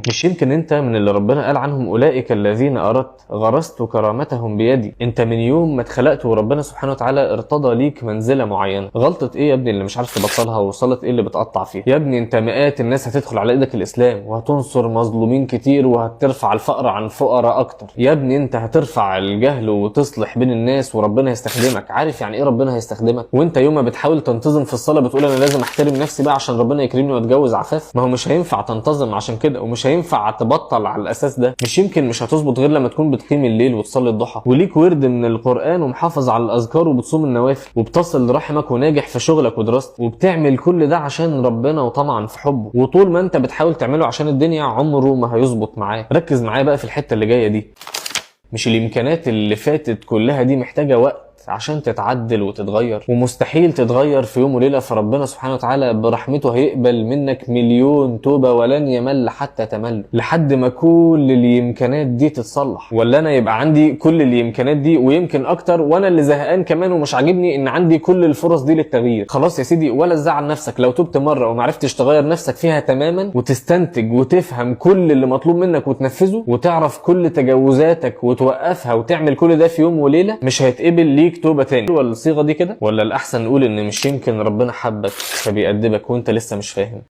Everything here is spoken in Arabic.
مش يمكن انت من اللي ربنا قال عنهم اولئك الذين اردت غرست كرامتهم بيدي؟ انت من يوم ما اتخلقت وربنا سبحانه وتعالى ارتضى ليك منزله معينه. غلطه ايه يا ابني اللي مش عارف تبطلها؟ وصلت ايه اللي بتقطع فيها؟ يا ابني انت مئات الناس هتدخل على ايدك الاسلام وهتنصر مظلومين كتير وهترفع الفقر عن فقراء اكتر. يا ابني انت هترفع الجهل وتصلح بين الناس وربنا هيستخدمك. عارف يعني ايه ربنا هيستخدمك؟ وانت يوم ما بتحاول تنتظم في الصلاه بتقول انا لازم احترم نفسي بقى عشان ربنا يكرمني واتجوز عفاف. ما هو مش هينفع تنتظم عشان كده، ومش هينفع تبطل على الاساس ده. مش يمكن مش هتظبط غير لما تكون بتقيم الليل وتصلي الضحى وليك ورد من القران ومحافظ على الاذكار وبتصوم النوافل وبتصل لرحمك وناجح في شغلك ودراستك، وبتعمل كل ده عشان ربنا وطمعا في حبه. وطول ما انت بتحاول تعمله عشان الدنيا عمره ما هيظبط معاك. ركز معايا بقى في الحته اللي جايه دي. مش الامكانات اللي فاتت كلها دي محتاجه وقت عشان تتعدل وتتغير، ومستحيل تتغير في يوم وليله. فربنا سبحانه وتعالى برحمته هيقبل منك مليون توبه ولن يمل حتى تمل، لحد ما كل الامكانات دي تتصلح. ولا انا يبقى عندي كل الامكانات دي ويمكن اكتر وانا اللي زهقان كمان ومش عاجبني ان عندي كل الفرص دي للتغيير. خلاص يا سيدي، ولا تزعل نفسك لو تبت مره وما عرفتش تغير نفسك فيها تماما، وتستنتج وتفهم كل اللي مطلوب منك وتنفذه، وتعرف كل تجاوزاتك وتوقفها وتعمل كل ده في يوم وليله. مش هيتقبل ليك توبه تاني. ولا الصيغه دي كده؟ ولا الاحسن نقول ان مش يمكن ربنا حبك فبيأدبك وانت لسه مش فاهم؟